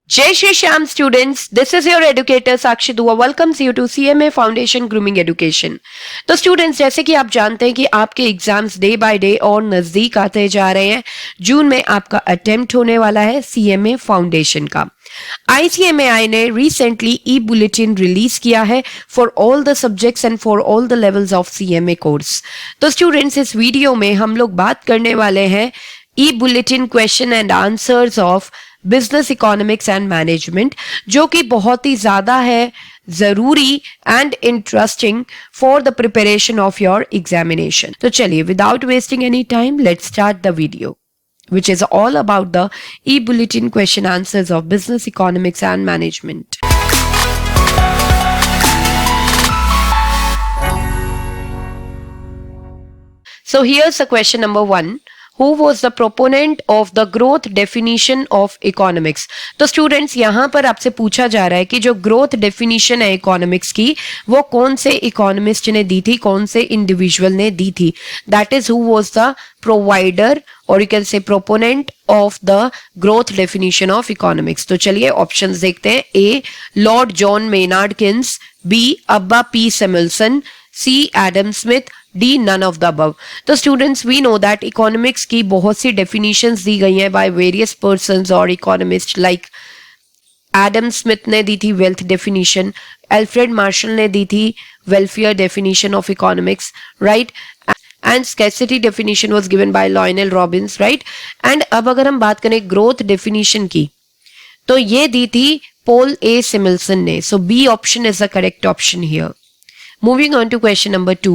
Jai Shri Shyam students, this is your educator Sakshi Dua welcomes you to CMA Foundation Grooming Education. तो students जैसे कि आप जानते हैं कि आपके एग्जाम्स डे बाय डे और नजदीक आते जा रहे हैं। जून में आपका अटेम्प्ट होने वाला है CMA फाउंडेशन का। ICMAI ने रिसेंटली ई बुलेटिन रिलीज किया है for all the subjects and for all the levels of CMA course. तो स्टूडेंट्स इस वीडियो में हम लोग बात करने वाले हैं e bulletin question and answers of business economics and management, जो कि बहुत ही ज्यादा है जरूरी and interesting for the preparation of your examination. तो चलिए without wasting any time let's start the video which is all about the e-bulletin question answers of business economics and management. So here's the question number 1. Who was the proponent of the growth definition of economics? तो students यहाँ पर आपसे पूछा जा रहा है कि जो ग्रोथ डेफिनेशन है इकोनॉमिक्स की वो कौन से इकोनॉमिस्ट ने दी थी, कौन से इंडिविजुअल ने दी थी। That is who was the provider और you can say proponent of the growth definition of economics. तो चलिए ऑप्शंस देखते हैं। A lord John Maynard Keynes, B अब्बा P Samuelson, C Adam Smith, D none of the above. तो students we know that economics की बहुत सी definitions दी गई हैं बाय वेरियस पर्संस और इकोनॉमिस्ट, लाइक एडम स्मिथ ने दी थी वेल्थ डेफिनेशन, अल्फ्रेड मार्शल ने दी थी welfare definition of economics, right, and scarcity definition was given by Lionel Robbins, right. And अब अगर हम बात करें ग्रोथ डेफिनेशन की तो ये दी थी पॉल ए सैमुअल्सन ने। So B option is the correct option here. Moving on to question number 2,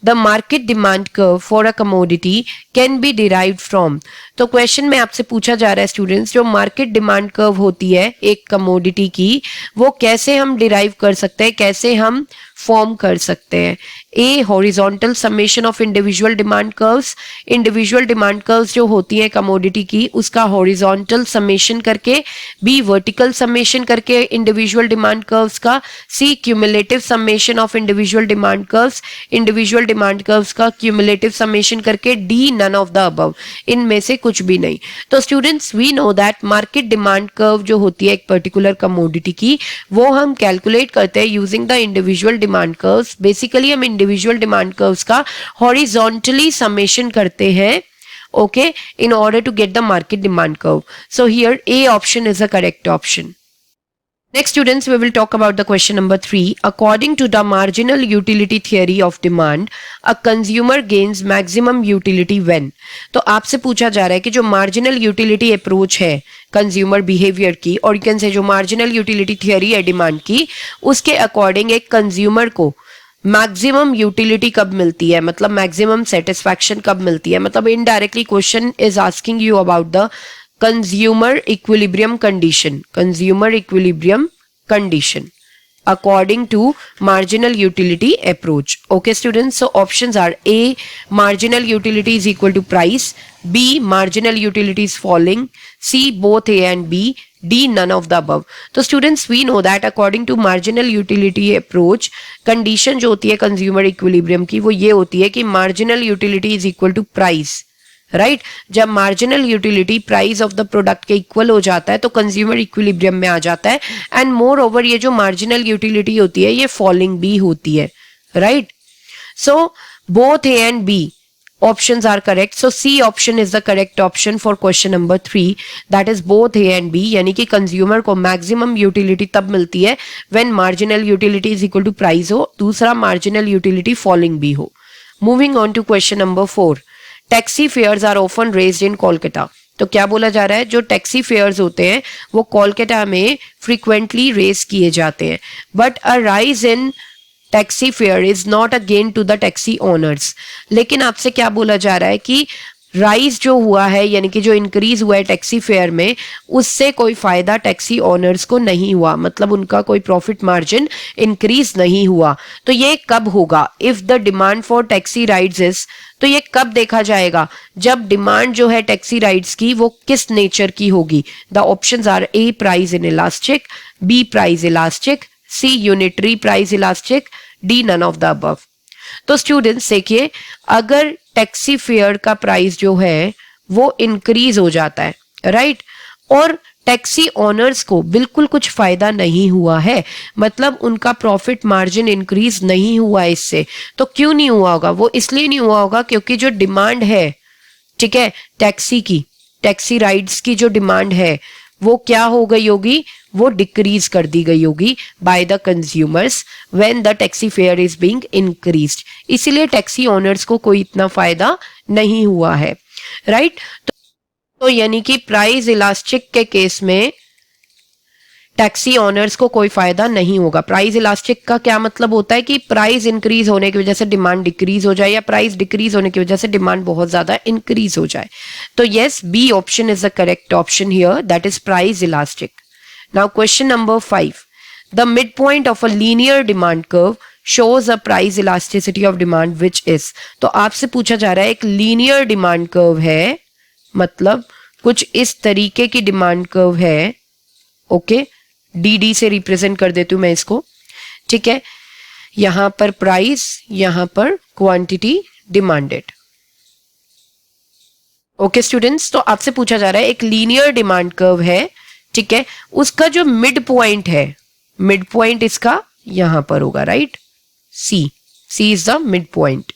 the market demand curve for a commodity can be derived from। तो क्वेश्चन में आपसे पूछा जा रहा है स्टूडेंट्स, जो मार्केट डिमांड कर्व होती है एक कमोडिटी की वो कैसे हम डिराइव कर सकते हैं, कैसे हम फॉर्म कर सकते हैं। A horizontal summation of individual demand curves, individual demand curves जो होती हैं कमोडिटी की उसका हॉरिजॉन्टल समेशन करके, बी वर्टिकल समेशन करके इंडिविजुअल डिमांड कर्व्स का, C cumulative summation of individual demand curves, individual demand curves का क्यूमुलेटिव समेशन करके, D none of the above, इनमें से कुछ भी नहीं। तो students we know that market demand curve जो होती है एक पर्टिकुलर कमोडिटी की वो हम कैलकुलेट करते हैं using the individual demand curves. Basically हम इंडिविजुअल डिमांड कर्व्स का हॉरिजॉन्टली समेशन करते हैं, okay, in order to get the market demand curve. So here A option is the correct option. Next students, we will talk about the question number 3. According to the marginal utility theory of demand, a consumer gains maximum utility when। तो आपसे पूछा जा रहा है कि जो marginal utility approach है consumer behaviour की, और यू कैन से जो मार्जिनल यूटिलिटी थियरी है डिमांड की, उसके अकॉर्डिंग एक कंज्यूमर को मैक्सिमम यूटिलिटी कब मिलती है, मतलब मैक्सिमम सेटिस्फैक्शन कब मिलती है। मतलब indirectly question is asking you about the consumer equilibrium condition, consumer equilibrium condition according to marginal utility approach. Okay students, so options are A marginal utility is equal to price, B marginal utility is falling, C both A and B, D none of the above. तो students we know that according to marginal utility approach condition जो होती है consumer equilibrium की वो ये होती है कि marginal utility is equal to price, right जब marginal utility price of the product के इक्वल हो जाता है तो कंज्यूमर इक्विलिब्रियम में आ जाता है। एंड मोर ओवर ये जो मार्जिनल यूटिलिटी होती है ये फॉलिंग भी होती है, right. So both A and B options are correct. So C option is the correct option for question number 3, that is both A and B, यानी कि कंज्यूमर को मैक्सिमम यूटिलिटी तब मिलती है when marginal utility is equal to price हो, दूसरा marginal utility falling भी हो। Moving on to question number 4, taxi fares are often raised in Kolkata. तो क्या बोला जा रहा है, जो टैक्सी फेयर्स होते हैं वो कोलकाता में फ्रीक्वेंटली रेज किए जाते हैं, but a rise in taxi fare is not a gain to the taxi owners. लेकिन आपसे क्या बोला जा रहा है कि राइज जो हुआ है यानी कि जो इंक्रीज हुआ है टैक्सी फेयर में उससे कोई फायदा टैक्सी ओनर्स को नहीं हुआ, मतलब उनका कोई प्रॉफिट मार्जिन इंक्रीज नहीं हुआ। तो ये कब होगा, if the demand for taxi rides is, तो ये कब देखा जाएगा, जब डिमांड जो है टैक्सी राइड्स की वो किस नेचर की होगी। The options are A price inelastic, B price elastic, C unitary price elastic, D none of the above. तो स्टूडेंट्स देखिए, अगर टैक्सी फेयर का प्राइस जो है वो इंक्रीज हो जाता है, राइट, और टैक्सी ओनर्स को बिल्कुल कुछ फायदा नहीं हुआ है, मतलब उनका प्रॉफिट मार्जिन इंक्रीज नहीं हुआ इससे। तो क्यों नहीं हुआ होगा? वो इसलिए नहीं हुआ होगा क्योंकि जो डिमांड है, ठीक है, टैक्सी की, टैक्सी राइड्स की जो डिमांड है वो क्या हो गई होगी? वो डिक्रीज कर दी गई होगी by the consumers when the taxi fare is being increased. इसीलिए टैक्सी ओनर्स को कोई इतना फायदा नहीं हुआ है, राइट। तो यानी कि प्राइस इलास्टिक के केस में टैक्सी ओनर्स को कोई फायदा नहीं होगा। प्राइस इलास्टिक का क्या मतलब होता है कि प्राइस इंक्रीज होने की वजह से डिमांड डिक्रीज हो जाए, या प्राइस डिक्रीज होने की वजह से डिमांड बहुत ज्यादा इंक्रीज हो जाए। तो yes, B option is the correct option here, that is price elastic. Now question number 5, the mid point of a linear demand curve shows a price elasticity of demand which is। तो आपसे पूछा जा रहा है एक linear demand curve है, मतलब कुछ इस तरीके की डिमांड कर्व है, ओके, डी से रिप्रेजेंट कर देती हूं मैं इसको, ठीक है। यहां पर प्राइस, यहां पर क्वांटिटी डिमांडेड, ओके स्टूडेंट्स। तो आपसे पूछा जा रहा है एक लीनियर डिमांड कर्व है, ठीक है, उसका जो मिड पॉइंट है, मिड पॉइंट इसका यहां पर होगा, right, C is the mid point.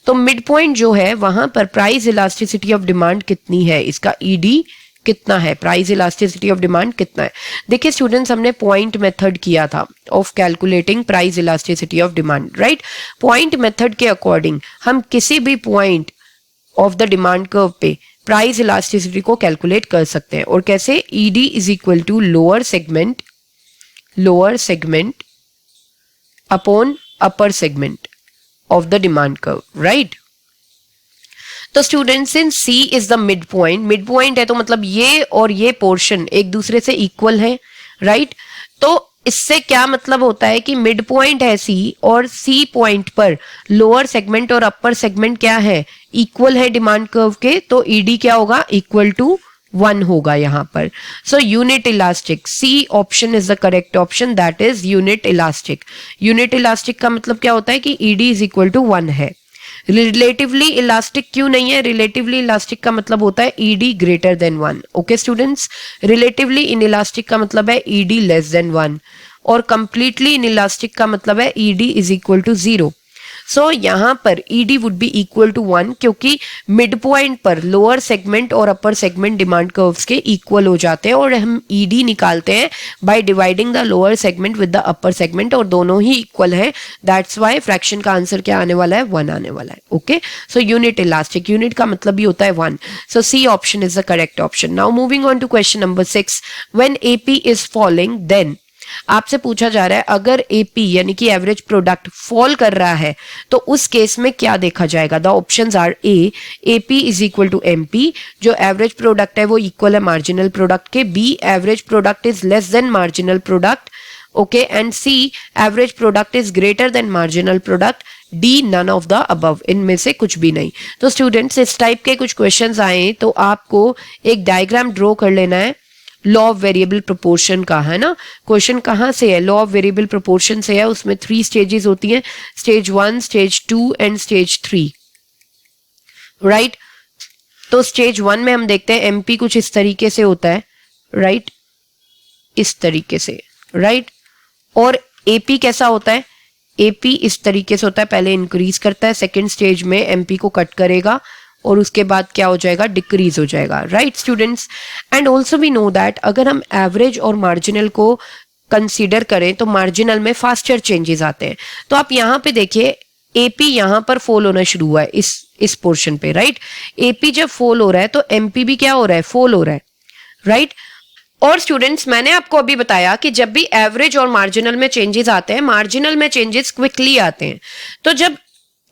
तो मिड पॉइंट जो है वहां पर प्राइस इलास्टिसिटी ऑफ डिमांड कितनी है, इसका ईडी कितना है, प्राइस इलास्टिसिटी ऑफ डिमांड कितना है। देखिए स्टूडेंट्स, हमने पॉइंट मेथड किया था of calculating price elasticity of demand, right. Point method के अकॉर्डिंग हम किसी भी point of the demand curve पे प्राइस इलास्टिसिटी को कैलकुलेट कर सकते हैं। और कैसे? ED is equal to lower segment upon upper segment of the demand curve, right. तो students, since C is the mid point है तो मतलब ये और ये पोर्शन एक दूसरे से इक्वल है, राइट। तो इससे क्या मतलब होता है कि मिड पॉइंट है सी, और सी पॉइंट पर लोअर सेगमेंट और अपर सेगमेंट क्या है, इक्वल है डिमांड कर्व के। तो ईडी क्या होगा? इक्वल टू 1 होगा यहां पर। So unit elastic, C option is the correct option, that is unit elastic. Unit elastic का मतलब क्या होता है कि ईडी इज इक्वल टू 1 है। रिलेटिवली इलास्टिक क्यों नहीं है? रिलेटिवली इलास्टिक का मतलब होता है ED greater than 1, okay students. Relatively in elastic का मतलब है ईडी लेस देन 1, और कंप्लीटली इन इलास्टिक का मतलब है ED is equal to 0। So यहां पर ED would be equal to 1 क्योंकि मिड पॉइंट पर लोअर सेगमेंट और अपर सेगमेंट डिमांड कर्व्स के इक्वल हो जाते हैं, और हम ईडी निकालते हैं by dividing the lower segment with the upper segment, और दोनों ही इक्वल है। दैट्स व्हाई फ्रैक्शन का आंसर क्या आने वाला है? 1 आने वाला है, okay. So unit elastic, unit का मतलब भी होता है 1। So C option is the correct option. Now moving on to question number 6, when AP is falling then. आपसे पूछा जा रहा है अगर एपी यानी कि एवरेज प्रोडक्ट फॉल कर रहा है तो उस केस में क्या देखा जाएगा? The options are A, AP is equal to MP, जो एवरेज प्रोडक्ट है वो इक्वल है मार्जिनल प्रोडक्ट के। B, average product is less than marginal product, okay. And C, average product is greater than marginal product. D, none of the above, इनमें से कुछ भी नहीं। तो स्टूडेंट्स, इस टाइप के कुछ क्वेश्चंस आए तो आपको एक डायग्राम ड्रॉ कर लेना है लॉ ऑफ वेरिएबल प्रोपोर्शन का, है ना। क्वेश्चन कहां से है? लॉ ऑफ वेरिएबल प्रोपोर्शन से है। उसमें 3 स्टेजेस होती हैं, stage 1, stage 2 and stage 3, right. तो स्टेज 1 में हम देखते हैं एमपी कुछ इस तरीके से होता है, राइट, इस तरीके से, राइट। और एपी कैसा होता है? एपी इस तरीके से होता है, पहले इंक्रीज करता है, सेकेंड स्टेज में एमपी को कट करेगा और उसके बाद क्या हो जाएगा? डिक्रीज हो जाएगा, right students. And also we know that अगर हम एवरेज और मार्जिनल को कंसीडर करें तो मार्जिनल में फास्टर चेंजेस आते हैं। तो आप यहां पे देखिए एपी यहां पर फॉल होना शुरू हुआ है इस पोर्शन पे, राइट। एपी जब फॉल हो रहा है तो एमपी भी क्या हो रहा है? फॉल हो रहा है, राइट। और स्टूडेंट्स, मैंने आपको अभी बताया कि जब भी एवरेज और मार्जिनल में चेंजेस आते हैं, मार्जिनल में चेंजेस क्विकली आते हैं। तो जब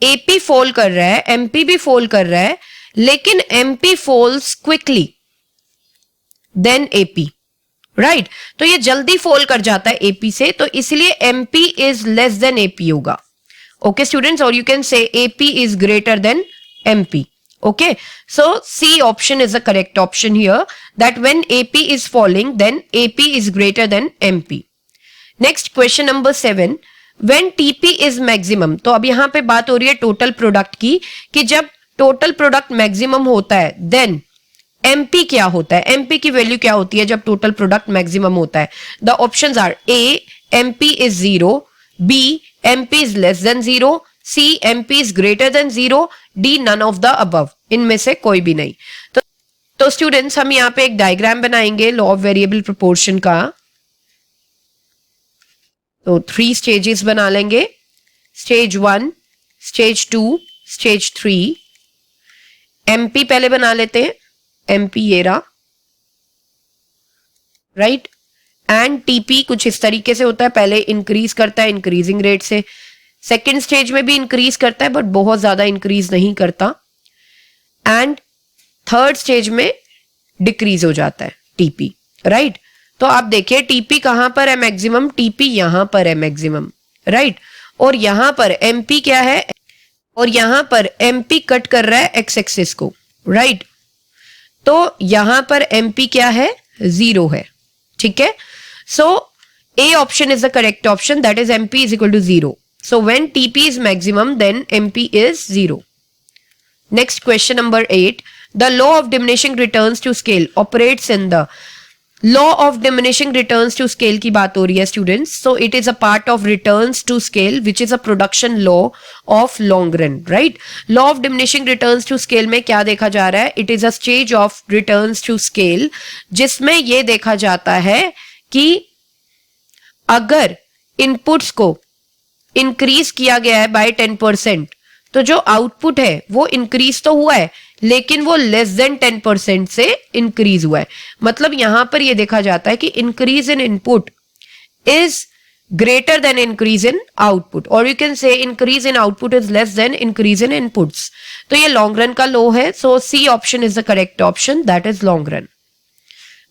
एपी फॉल कर रहा है, एमपी भी फॉल कर रहा है, लेकिन MP falls quickly than AP, right. तो ये जल्दी फॉल कर जाता है एपी से, तो इसलिए MP is less then AP होगा, ओके स्टूडेंट्स। और यू कैन से AP is greater then MP, okay. So C option is the correct option here, that when AP is falling then AP is greater than MP. Next question number 7, when TP is maximum। तो अब यहां पे बात हो रही है total product की कि जब टोटल प्रोडक्ट मैक्सिमम होता है then एमपी क्या होता है, एमपी की वैल्यू क्या होती है जब टोटल प्रोडक्ट मैक्सिमम होता है? The options are A MP is 0, B MP is less than 0, C MP is greater than 0, D none of the above, इनमें से कोई भी नहीं। तो स्टूडेंट्स हम यहाँ पे एक डायग्राम बनाएंगे लॉ ऑफ वेरिएबल प्रोपोर्शन का। तो 3 स्टेजेस बना लेंगे, स्टेज 1, स्टेज 2, स्टेज 3। एमपी पहले बना लेते हैं, एमपी ये रहा, राइट। एंड टीपी कुछ इस तरीके से होता है, पहले इंक्रीज करता है इंक्रीजिंग रेट से, सेकेंड स्टेज में भी इंक्रीज करता है बट बहुत ज्यादा इंक्रीज नहीं करता, एंड थर्ड स्टेज में डिक्रीज हो जाता है टीपी, राइट। तो आप देखिए टीपी कहां पर है मैक्सिमम, टीपी यहां पर है मैक्सिमम, राइट। और यहां पर एमपी क्या है, और यहां पर एमपी कट कर रहा है एक्स एक्सिस को, राइट। तो यहां पर एमपी क्या है, 0 है, ठीक है। So A option is the correct option, that is MP is equal to 0. So when TP is maximum, then MP is 0. Next question number 8. The law of diminishing returns to scale operates in the law of diminishing returns to scale की बात हो रही है students. So it is a part of returns to scale which is a production law of long run, right? Law of diminishing returns to scale में क्या देखा जा रहा है? It is a stage of returns to scale जिसमें ये देखा जाता है कि अगर इनपुट्स को इंक्रीज किया गया है बाय 10%, तो जो आउटपुट है वो इंक्रीज तो हुआ है लेकिन वो लेस देन 10% से इंक्रीज हुआ है। मतलब यहां पर ये देखा जाता है कि increase in input is greater than increase in output, और you can say increase in output is less than increase in inputs. तो ये लॉन्ग रन का लॉ है। So C option is the correct option, that is long run.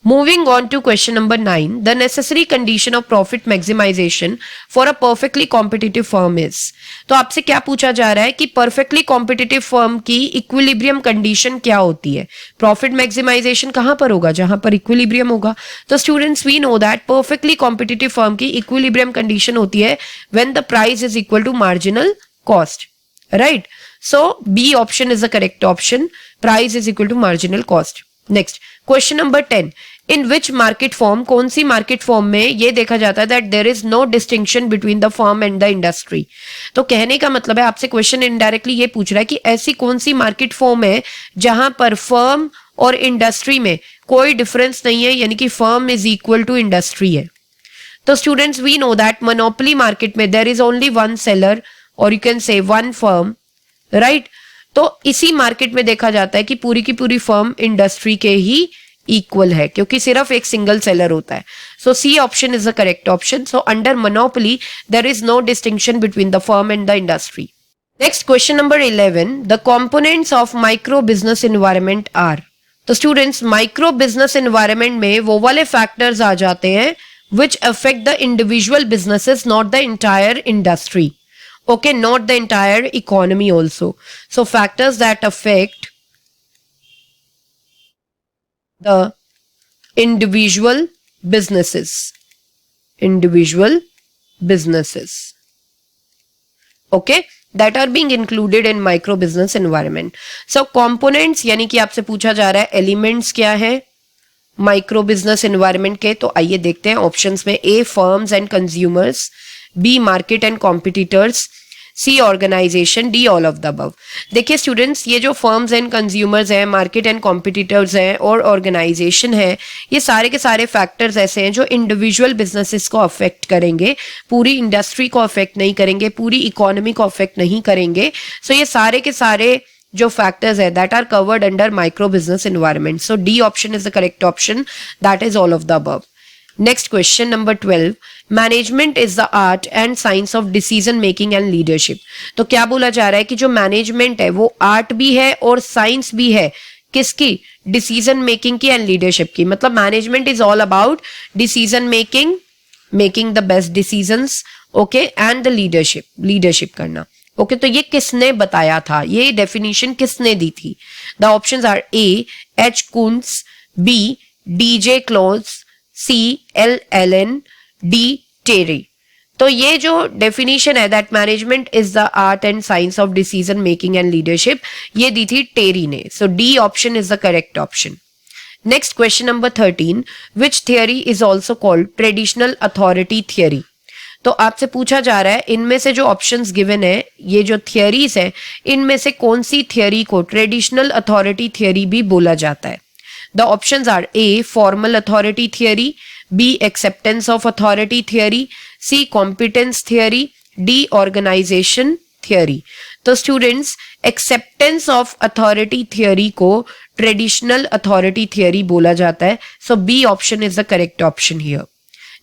Moving on to question number 9, the necessary condition of profit maximization for a perfectly competitive firm is। तो आपसे क्या पूछा जा रहा है कि perfectly competitive firm की equilibrium condition क्या होती है? Profit maximization कहां पर होगा? जहां पर equilibrium होगा। तो students we know that perfectly competitive firm की equilibrium condition होती है when the price is equal to marginal cost, right? So B option is the correct option, price is equal to marginal cost। Next question number 10, in which market form, कौन सी market form में ये देखा जाता है that there is no distinction between the firm and the industry. तो कहने का मतलब है आपसे क्वेश्चन इनडायरेक्टली ये पूछ रहा है कि ऐसी कौन सी मार्केट फॉर्म है जहां पर फर्म और इंडस्ट्री में कोई डिफरेंस नहीं है, यानी कि firm is equal to industry है। तो students we know that monopoly market में there is only one seller और you can say one firm, right. तो इसी मार्केट में देखा जाता है कि पूरी की पूरी फर्म इंडस्ट्री के ही इक्वल है क्योंकि सिर्फ एक सिंगल सेलर होता है। So C option is the correct option. So under monopoly there is no distinction between the firm and the industry. Next question number 11, the components of micro business environment are. तो students micro business environment में वो वाले factors आ जाते हैं which affect the individual businesses, not the entire industry, okay, not the entire economy also. So factors that affect the individual businesses, okay, that are being included in micro business environment. So components यानी कि आपसे पूछा जा रहा है elements क्या है micro business environment के। तो आइए देखते हैं ऑप्शंस में, A firms and consumers, B market and competitors, C organisation, D all of the above. देखिए स्टूडेंट्स ये जो फर्म्स एंड कंज्यूमर्स हैं, मार्केट एंड कॉम्पिटिटर्स हैं और ऑर्गेनाइजेशन है, ये सारे के सारे फैक्टर्स ऐसे हैं जो इंडिविजुअल बिजनेसेस को अफेक्ट करेंगे, पूरी इंडस्ट्री को अफेक्ट नहीं करेंगे, पूरी इकोनॉमी को अफेक्ट नहीं करेंगे। सो ये सारे के सारे जो फैक्टर्स है that are covered under micro business environment. So D option is the correct option, that is all of the above. Next question number 12, management is the art and science of decision making and leadership. तो क्या बोला जा रहा है कि जो management है वो आर्ट भी है और साइंस भी है, किसकी? डिसीजन मेकिंग की एंड लीडरशिप की। मतलब management is all about decision making, making the best decisions, okay, and the leadership करना, ओके। तो ये किसने बताया था, ये डेफिनेशन किसने दी थी? The options are A H Koontz, B D J Clough, C L Allen, D Terry. तो ये जो डेफिनेशन है that management is the art and science of decision making and leadership, ये दी थी टेरी ने। So D option is the correct option. Next question number 13, which theory is also called traditional authority theory? तो आपसे पूछा जा रहा है इनमें से जो ऑप्शंस गिवन है, ये जो थियरीज है, इनमें से कौन सी थियरी को ट्रेडिशनल अथॉरिटी थियरी भी बोला जाता है? The options are A formal authority theory, B acceptance of authority theory, C competence theory, D organisation theory. तो students, acceptance of authority theory को ट्रेडिशनल अथॉरिटी थियरी बोला जाता है। So B option is the correct option here.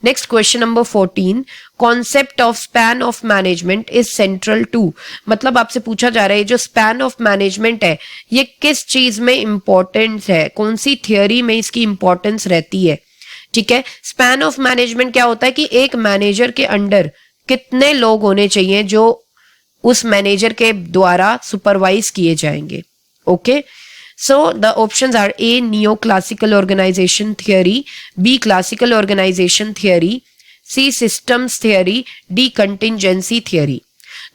Next question number 14, concept of span of management is central to. मतलब आपसे पूछा जा रहा है जो स्पैन ऑफ मैनेजमेंट है ये किस चीज में इंपॉर्टेंस है, कौन सी थियरी में इसकी इंपॉर्टेंस रहती है? ठीक है, स्पैन ऑफ मैनेजमेंट क्या होता है कि एक मैनेजर के अंडर कितने लोग होने चाहिए जो उस मैनेजर के द्वारा सुपरवाइज किए जाएंगे। Okay, so the options are A neoclassical organization theory, B classical organization theory, C systems theory, D contingency theory।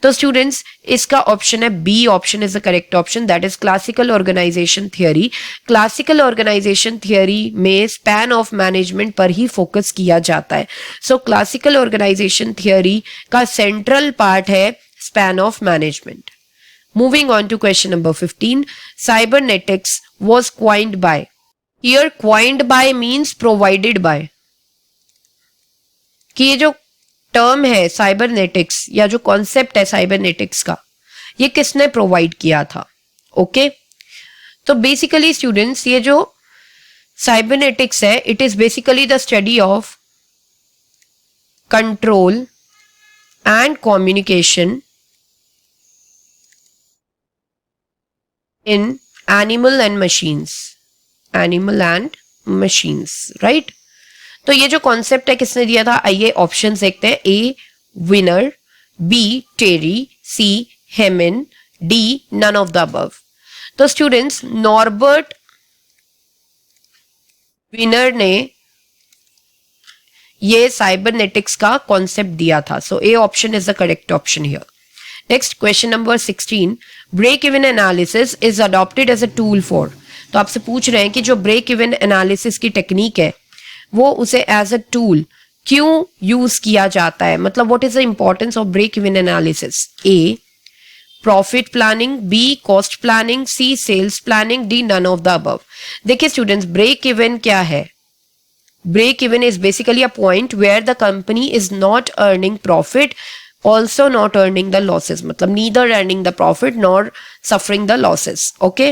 तो स्टूडेंट्स इसका ऑप्शन है B option is the correct option, that is classical organization theory. Classical organization theory में span of management पर ही focus किया जाता है। So classical organization theory का सेंट्रल पार्ट है span of management. Moving on to question number 15, cybernetics was coined by. Here coined by means provided by. कि ये जो टर्म है साइबरनेटिक्स या जो कॉन्सेप्ट है साइबरनेटिक्स का, ये किसने प्रोवाइड किया था? ओके, तो बेसिकली स्टूडेंट्स ये जो साइबरनेटिक्स है it is basically the study of control and communication in animal and machines, right? तो ये जो कॉन्सेप्ट है किसने दिया था? आइए ऑप्शन देखते हैं। A Wiener, B Terry, C Haimann, D none of the above. तो स्टूडेंट्स नॉर्बर्ट विनर ने ये साइबरनेटिक्स का कॉन्सेप्ट दिया था। So A option is the correct option here. Next question number 16, break even analysis is adopted as a tool for. तो आपसे पूछ रहे हैं कि जो ब्रेक इवन एनालिसिस की टेक्निक है वो उसे एज अ टूल क्यों यूज किया जाता है? मतलब what is the importance of break even analysis? A profit planning, B cost planning, C sales planning, D none of the above. देखिए स्टूडेंट्स, ब्रेक इवन क्या है? Break even is basically a point where the company is not earning profit, also not earning the losses, मतलब neither earning the profit nor suffering the losses। okay,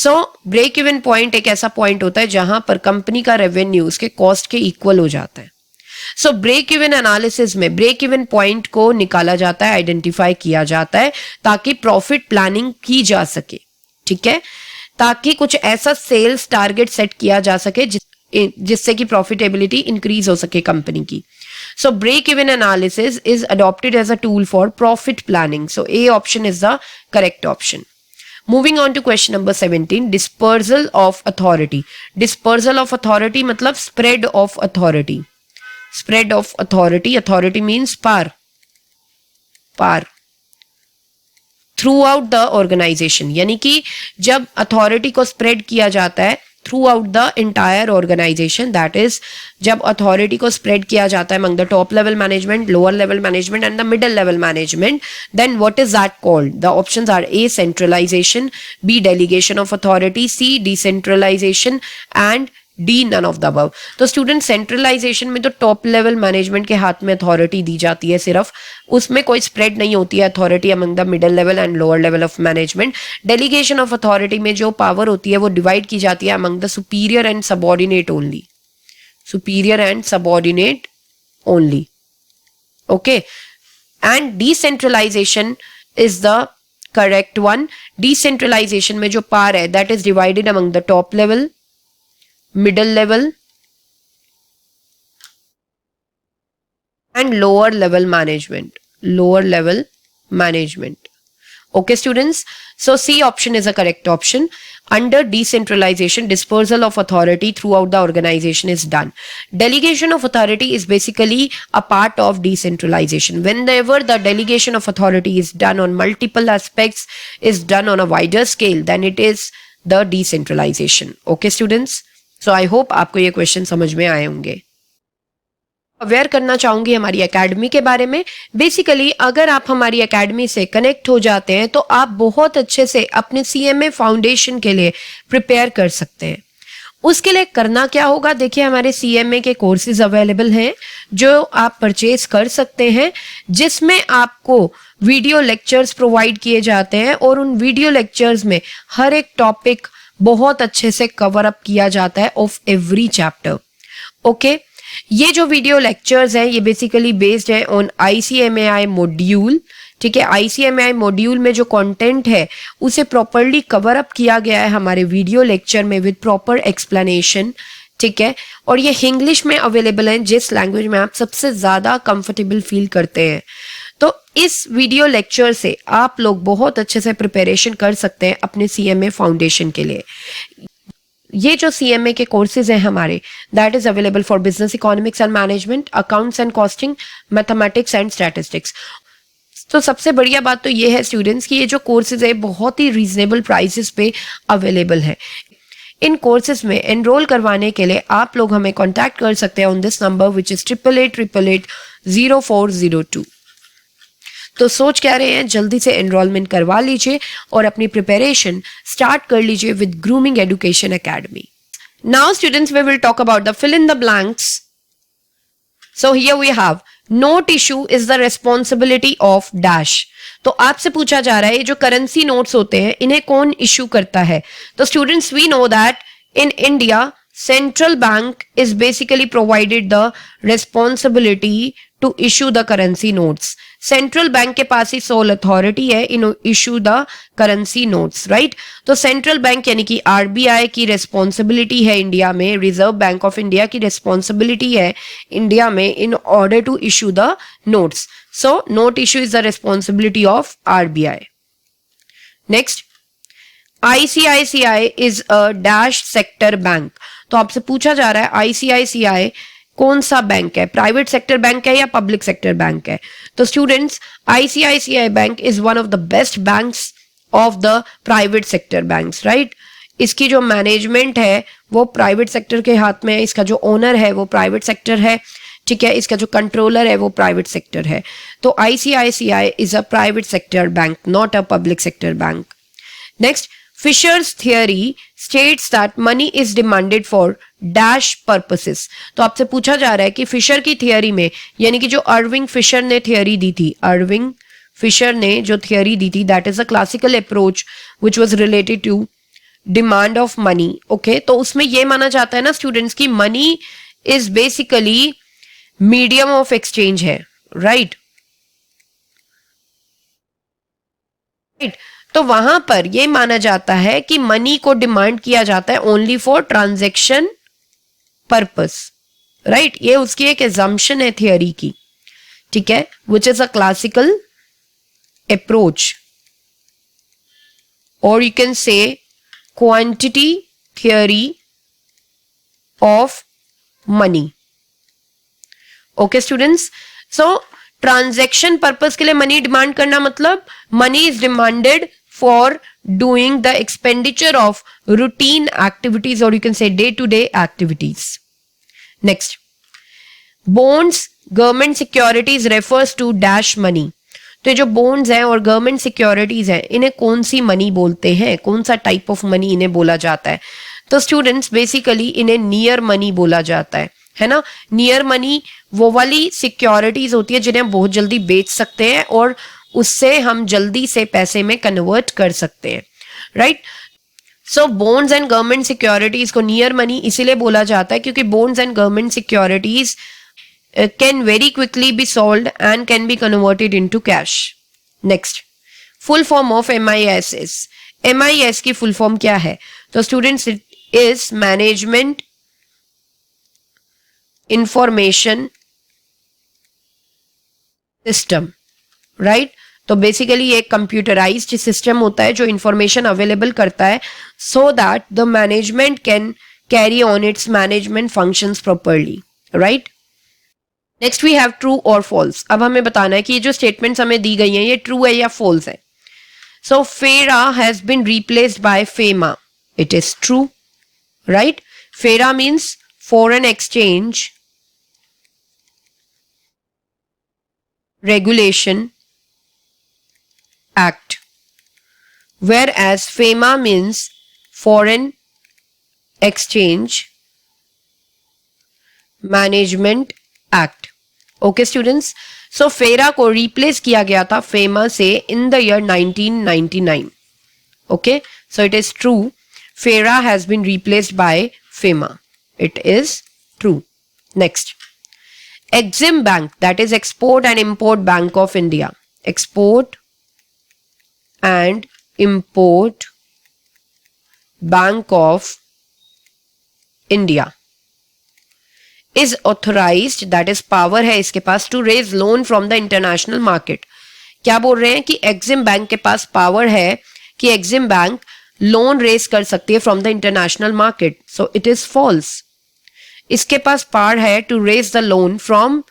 so break even point एक ऐसा point होता है जहां पर company का revenue उसके cost के इक्वल हो जाता है। सो ब्रेक इवन एनालिसिस में ब्रेक इवन पॉइंट को निकाला जाता है, आइडेंटिफाई किया जाता है ताकि प्रॉफिट प्लानिंग की जा सके। ठीक है, ताकि कुछ ऐसा सेल्स टारगेट सेट किया जा सके जिससे कि प्रॉफिटेबिलिटी इंक्रीज हो सके कंपनी की। So break even analysis is adopted as a tool for profit planning. So A option is the correct option. Moving on to question number 17, dispersal of authority. Dispersal of authority मतलब spread of authority. Spread of authority. Authority means power. Power. Throughout the organization. यानी कि जब authority को spread किया जाता है throughout the entire organization, that is जब authority को spread किया जाता है among the top level management, lower level management and the middle level management, then what is that called? The options are A centralization, B delegation of authority, C decentralization and D none of the above. तो student centralization में तो top level management के हाथ में authority दी जाती है, सिर्फ उसमें कोई स्प्रेड नहीं होती है authority among the middle level and lower level of management. Delegation of authority में जो पावर होती है वो डिवाइड की जाती है among the superior and subordinate only, superior and subordinate only. Okay, and decentralization is the correct one. Decentralization में जो पावर है that is divided among the top level, middle level and lower level management, lower level management। Okay students, so C option is a correct option. Under decentralization, dispersal of authority throughout the organization is done. Delegation of authority is basically a part of decentralization. Whenever the delegation of authority is done on multiple aspects, is done on a wider scale, then it is the decentralization. Okay students, so I hope आपको ये question समझ में आए होंगे। Aware करना चाहूंगी हमारी academy के बारे में। बेसिकली अगर आप हमारी एकेडमी से कनेक्ट हो जाते हैं तो आप बहुत अच्छे से अपने सीएमए फाउंडेशन के लिए प्रिपेयर कर सकते हैं। उसके लिए करना क्या होगा, देखिए हमारे सीएमए के कोर्सेज अवेलेबल हैं जो आप परचेज कर सकते हैं, जिसमें आपको वीडियो लेक्चर्स प्रोवाइड किए जाते हैं और उन वीडियो लेक्चर्स में हर एक टॉपिक बहुत अच्छे से कवर अप किया जाता है ऑफ एवरी चैप्टर। ओके, ये जो वीडियो लेक्चर्स हैं ये बेसिकली बेस्ड है ऑन आईसीएमएआई मॉड्यूल। ठीक है, आईसीएमएआई मॉड्यूल में जो कंटेंट है उसे प्रॉपरली कवर अप किया गया है हमारे वीडियो लेक्चर में विद प्रॉपर एक्सप्लेनेशन। ठीक है, और ये इंग्लिश में अवेलेबल है, जिस लैंग्वेज में आप सबसे ज्यादा कंफर्टेबल फील करते हैं। तो इस वीडियो लेक्चर से आप लोग बहुत अच्छे से प्रिपरेशन कर सकते हैं अपने सीएमए फाउंडेशन के लिए। ये जो सीएमए के कोर्सेज हैं हमारे, that is available for business economics and management, accounts and costing, mathematics and statistics. तो सबसे बढ़िया बात तो ये है स्टूडेंट्स कि ये जो कोर्सेज है बहुत ही रीजनेबल प्राइसेस पे अवेलेबल है। इन कोर्सेज में एनरोल करवाने के लिए आप लोग हमें कांटेक्ट कर सकते हैं on this number which is 8888880402। तो सोच क्या रहे हैं, जल्दी से एनरोलमेंट करवा लीजिए और अपनी प्रिपरेशन स्टार्ट कर लीजिए with grooming education academy. Now students we will talk about the fill in the blanks. So here we have note issue is the responsibility of dash. तो आपसे पूछा जा रहा है ये जो करेंसी नोट्स होते हैं इन्हें कौन इशू करता है। तो students we know that in India central bank is basically provided the responsibility to issue the currency notes. Central bank के पास ही सोल अथॉरिटी है in issue the currency notes, right. तो सेंट्रल बैंक यानी कि आरबीआई की responsibility है India में, रिजर्व बैंक ऑफ इंडिया की रेस्पॉन्सिबिलिटी है इंडिया में in order to issue the notes. So note issue is the responsibility of RBI. Next, ICICI is a dash sector bank. तो आपसे पूछा जा रहा है आईसीआईसीआई कौन सा बैंक है, प्राइवेट सेक्टर बैंक है या पब्लिक सेक्टर बैंक है। तो students ICICI bank is one of the best banks of the private sector banks, right. इसकी जो मैनेजमेंट है वो प्राइवेट सेक्टर के हाथ में है, इसका जो ओनर है वो प्राइवेट सेक्टर है। ठीक है, इसका जो कंट्रोलर है वो प्राइवेट सेक्टर है। तो ICICI is a private sector bank, not a public sector bank. Next, Fisher's theory states that money is demanded for dash purposes। तो आपसे पूछा जा रहा है कि फिशर की थियरी में, यानी कि जो अर्विंग फिशर ने थियरी दी थी, अर्विंग फिशर ने जो थियरी दी थी, that is a classical approach which was related to demand of money. Okay, तो उसमें यह माना जाता है ना स्टूडेंट्स की money is basically medium of exchange है, राइट। तो वहां पर यह माना जाता है कि मनी को डिमांड किया जाता है only for transaction purpose, right. ये उसकी एक एजम्पशन है थियरी की। ठीक है, which is a classical approach और you can say quantity theory of money. Okay students, so transaction purpose के लिए मनी डिमांड करना मतलब money is demanded for doing the expenditure of routine activities or you can say day-to-day activities. Next, bonds, government securities refers to dash money. तो ये जो bonds हैं और government securities हैं इन्हें कौन सी मनी बोलते हैं, कौन सा टाइप ऑफ मनी इन्हें बोला जाता है। तो स्टूडेंट्स बेसिकली इन्हें नियर मनी बोला जाता है ना। नियर मनी वो वाली सिक्योरिटीज होती है जिन्हें हम बहुत जल्दी बेच सकते हैं और उससे हम जल्दी से पैसे में कन्वर्ट कर सकते हैं, right. So bonds and government securities को नियर मनी इसीलिए बोला जाता है क्योंकि bonds and government securities can very quickly be sold and can be converted into cash. Next, full form of MIS is, MIS की फुल फॉर्म क्या है। तो students it is management information system, right. तो basically एक computerised system होता है जो information available करता है so that the management can carry on its management functions properly, right. Next we have true और फॉल्स। अब हमें बताना है कि ये जो स्टेटमेंट्स हमें दी गई हैं ये ट्रू है या फॉल्स है। So FERA has been replaced by FEMA, it is true, right. FERA means Foreign Exchange Regulation Act, whereas FEMA means Foreign Exchange Management Act. Okay students, so FERA को replace किया गया था FEMA से in the year 1999. Okay, so it is true, FERA has been replaced by FEMA. It is true. Next, Exim Bank, that is Export and Import Bank of India. Export and Import Bank of India is authorized, that is power है इसके पास, to raise loan from the international market. क्या बोल रहे हैं कि Exim Bank के पास power है कि Exim Bank लोन रेज कर सकती है from the international market. So it is false. इसके पास पावर है to raise the loan from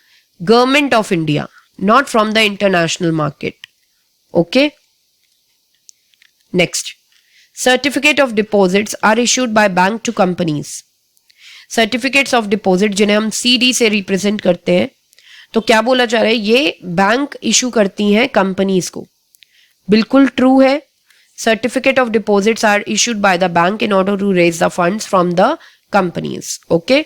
government of India, not from the international market. Okay, next, certificate of deposits are issued by bank to companies. Certificates of deposit जिन्हें हम CD से represent करते हैं, तो क्या बोला जा रहा है, ये बैंक इशू करती हैं कंपनीज को. बिल्कुल ट्रू है. Certificate of deposits are issued by the bank in order to raise the funds from the companies. Okay.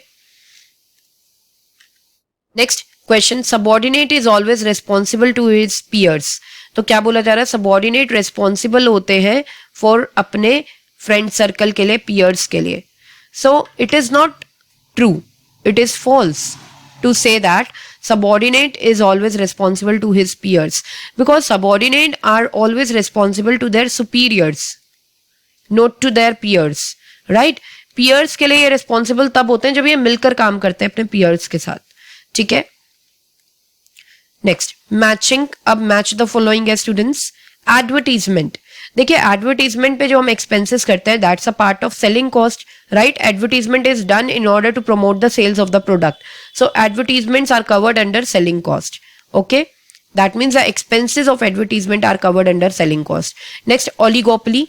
Next question, subordinate is always responsible to his peers. तो क्या बोला जा रहा है, subordinate responsible होते हैं for अपने friend circle के लिए, peers के लिए. So it is not true, it is false to say that subordinate is always responsible to his peers, because subordinate are always responsible to their superiors, not to their peers, right? peers के लिए ये responsible तब होते हैं जब ये मिलकर काम करते हैं अपने peers के साथ. ठीक है. Next, matching. अब मैच द फॉलोइंग है स्टूडेंट्स. एडवर्टीजमेंट. देखिए एडवर्टीजमेंट पे जो हम एक्सपेंसेस करते हैं, that's a part of selling cost, right? Advertisement is done in order to promote the sales of the product, so advertisements are covered under selling cost. Okay, that means the expenses of advertisement are covered under selling cost. Next, oligopoly.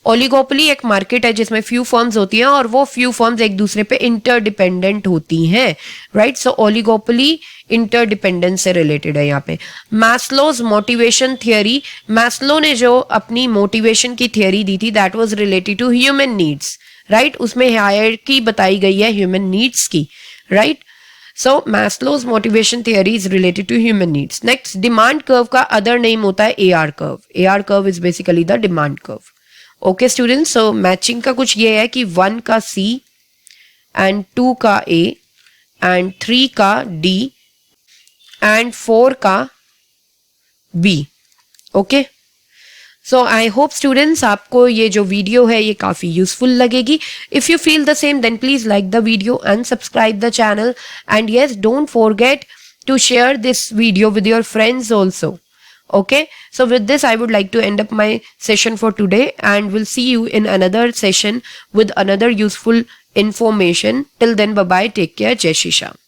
Oligopoly एक market है जिसमें few firms होती हैं और वो few firms एक दूसरे पे इंटरडिपेंडेंट होती हैं, राइट? सो ओलिगोपोली इंटरडिपेंडेंस से रिलेटेड है यहाँ पे. Maslow's motivation theory. मैस्लो ने जो अपनी मोटिवेशन की थियरी दी थी, that was related to human needs, right? उसमें हायरार्की बताई गई है ह्यूमन नीड्स की, right? So Maslow's motivation theory is related to human needs. Next, demand curve का अदर नेम होता है AR curve. AR curve is basically the demand curve. Okay students, so matching का कुछ ये है कि 1 का C एंड 2 का A एंड 3 का D एंड 4 का B. Okay, so I hope students आपको ये जो वीडियो है ये काफी यूजफुल लगेगी. If you feel the same then please like the video and subscribe the channel, and yes, don't forget to share this video with your friends also. Okay, so with this I would like to end up my session for today, and we'll see you in another session with another useful information. Till then, bye bye, take care, Jai Shri Shyam.